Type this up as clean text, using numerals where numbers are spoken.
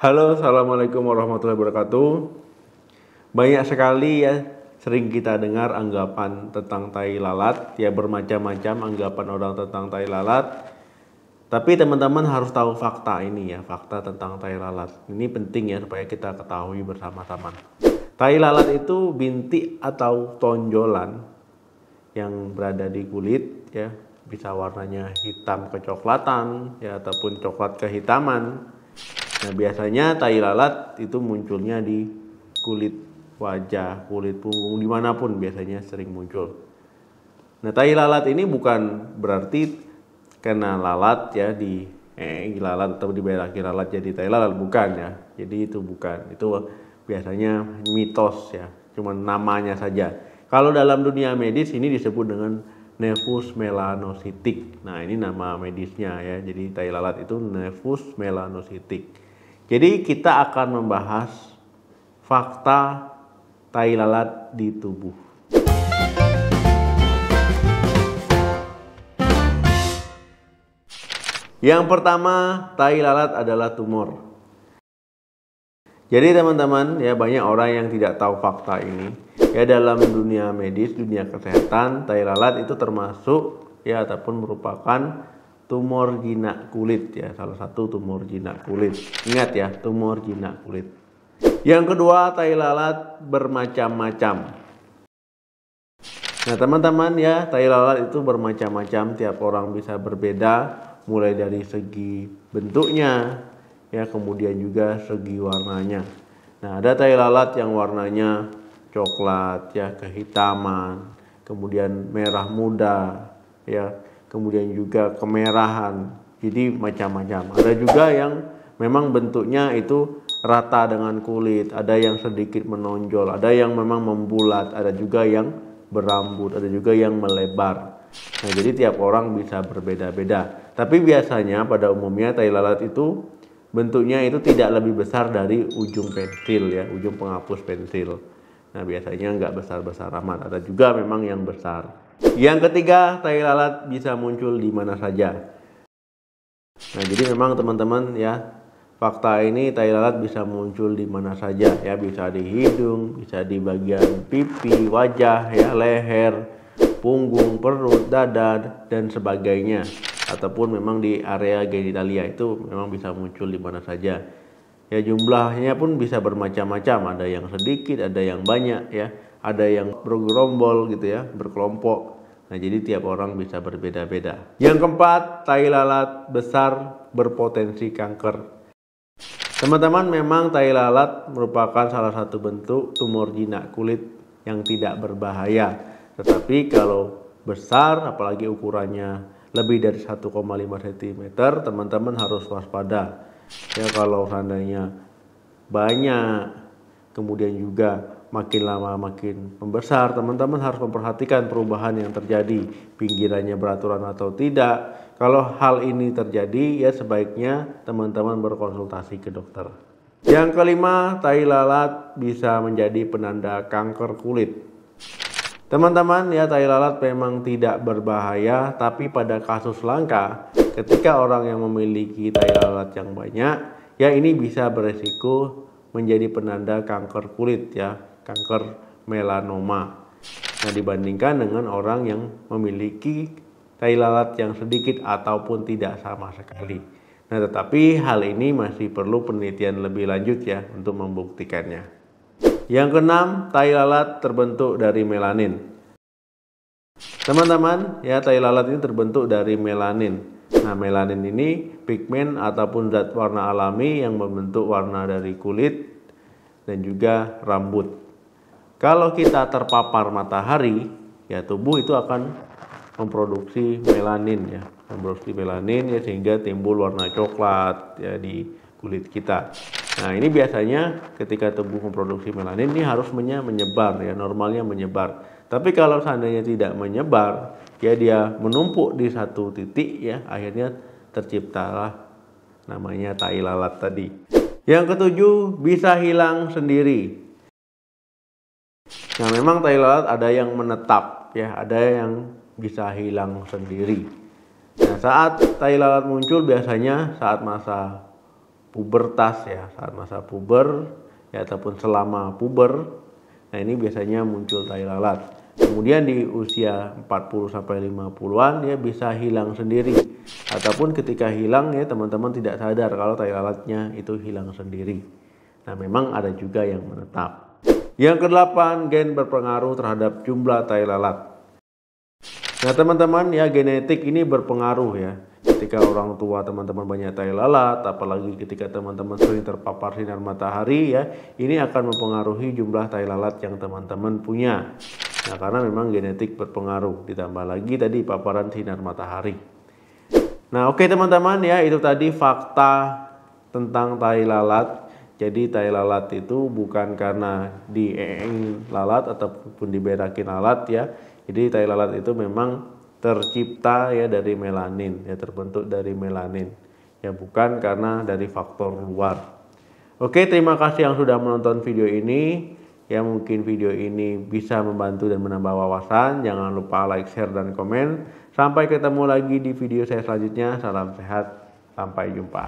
Halo, assalamualaikum warahmatullahi wabarakatuh. Banyak sekali ya sering kita dengar anggapan tentang tai lalat, ya bermacam-macam anggapan orang tentang tai lalat. Tapi teman-teman harus tahu fakta ini ya, fakta tentang tai lalat. Ini penting ya supaya kita ketahui bersama-sama. Tai lalat itu bintik atau tonjolan yang berada di kulit ya, bisa warnanya hitam kecoklatan ya ataupun coklat kehitaman. Nah, biasanya tai lalat itu munculnya di kulit wajah, kulit punggung, dimanapun biasanya sering muncul. Nah, tai lalat ini bukan berarti kena lalat ya di lalat atau dibelaki lalat jadi tai lalat, bukan ya. Jadi itu bukan, itu biasanya mitos ya, cuma namanya saja. Kalau dalam dunia medis ini disebut dengan Nevus melanositik. Nah, ini nama medisnya ya. Jadi tai lalat itu Nevus melanositik. Jadi kita akan membahas fakta tai lalat di tubuh. Yang pertama, tai lalat adalah tumor. Jadi teman-teman ya, banyak orang yang tidak tahu fakta ini. Ya, dalam dunia medis, dunia kesehatan, tai lalat itu termasuk ya ataupun merupakan tumor jinak kulit ya, salah satu tumor jinak kulit. Ingat ya, tumor jinak kulit. Yang kedua, tai lalat bermacam-macam. Nah teman-teman ya, tai lalat itu bermacam-macam, tiap orang bisa berbeda, mulai dari segi bentuknya ya, kemudian juga segi warnanya. Nah, ada tai lalat yang warnanya coklat ya, kehitaman, kemudian merah muda ya, kemudian juga kemerahan. Jadi macam-macam. Ada juga yang memang bentuknya itu rata dengan kulit, ada yang sedikit menonjol, ada yang memang membulat, ada juga yang berambut, ada juga yang melebar. Nah, jadi tiap orang bisa berbeda-beda. Tapi biasanya pada umumnya tai lalat itu bentuknya itu tidak lebih besar dari ujung pensil ya, ujung penghapus pensil. Nah, biasanya nggak besar-besar amat, ada juga memang yang besar. Yang ketiga, tai lalat bisa muncul di mana saja. Nah, jadi memang teman-teman ya, fakta ini tai lalat bisa muncul di mana saja ya, bisa di hidung, bisa di bagian pipi, wajah ya, leher, punggung, perut, dada dan sebagainya, ataupun memang di area genitalia itu memang bisa muncul di mana saja. Ya, jumlahnya pun bisa bermacam-macam, ada yang sedikit, ada yang banyak ya, ada yang bergerombol gitu ya, berkelompok. Nah, jadi tiap orang bisa berbeda-beda. Yang keempat, tai lalat besar berpotensi kanker. Teman-teman, memang tai lalat merupakan salah satu bentuk tumor jinak kulit yang tidak berbahaya. Tetapi kalau besar, apalagi ukurannya lebih dari 1,5 cm, teman-teman harus waspada. Ya, kalau seandainya banyak, kemudian juga makin lama makin membesar, teman-teman harus memperhatikan perubahan yang terjadi, pinggirannya beraturan atau tidak. Kalau hal ini terjadi, ya sebaiknya teman-teman berkonsultasi ke dokter. Yang kelima, tai lalat bisa menjadi penanda kanker kulit. Teman-teman ya, tai lalat memang tidak berbahaya, tapi pada kasus langka, ketika orang yang memiliki tai lalat yang banyak, ya ini bisa beresiko menjadi penanda kanker kulit ya, kanker melanoma. Nah, dibandingkan dengan orang yang memiliki tai lalat yang sedikit ataupun tidak sama sekali. Nah, tetapi hal ini masih perlu penelitian lebih lanjut ya untuk membuktikannya. Yang keenam, tai lalat terbentuk dari melanin. Teman-teman ya, tai lalat ini terbentuk dari melanin. Nah, melanin ini pigmen ataupun zat warna alami yang membentuk warna dari kulit dan juga rambut. Kalau kita terpapar matahari, ya tubuh itu akan memproduksi melanin ya, sehingga timbul warna coklat ya di kulit kita. Nah, ini biasanya ketika tubuh memproduksi melanin ini harusnya menyebar ya, normalnya menyebar. Tapi kalau seandainya tidak menyebar, ya dia menumpuk di satu titik ya, akhirnya terciptalah namanya tai lalat tadi. Yang ketujuh, bisa hilang sendiri. Nah, memang tai lalat ada yang menetap ya, ada yang bisa hilang sendiri. Nah, saat tai lalat muncul biasanya saat masa pubertas ya, saat masa puber ya ataupun selama puber. Nah, ini biasanya muncul tai lalat. Kemudian di usia 40 sampai 50-an ya bisa hilang sendiri. Ataupun ketika hilang ya teman-teman tidak sadar kalau tai lalatnya itu hilang sendiri. Nah, memang ada juga yang menetap. Yang ke-8, gen berpengaruh terhadap jumlah tai lalat. Nah, teman-teman ya, genetik ini berpengaruh ya. Ketika orang tua teman-teman banyak tai lalat, apalagi ketika teman-teman sering terpapar sinar matahari ya, ini akan mempengaruhi jumlah tai lalat yang teman-teman punya. Nah, karena memang genetik berpengaruh, ditambah lagi tadi paparan sinar matahari. Nah, oke teman-teman ya, itu tadi fakta tentang tai lalat. Jadi tai lalat itu bukan karena dieeng lalat ataupun diberakin lalat ya. Jadi tai lalat itu memang tercipta ya dari melanin, ya terbentuk dari melanin. Ya bukan karena dari faktor luar. Oke, terima kasih yang sudah menonton video ini. Ya mungkin video ini bisa membantu dan menambah wawasan. Jangan lupa like, share, dan komen. Sampai ketemu lagi di video saya selanjutnya. Salam sehat, sampai jumpa.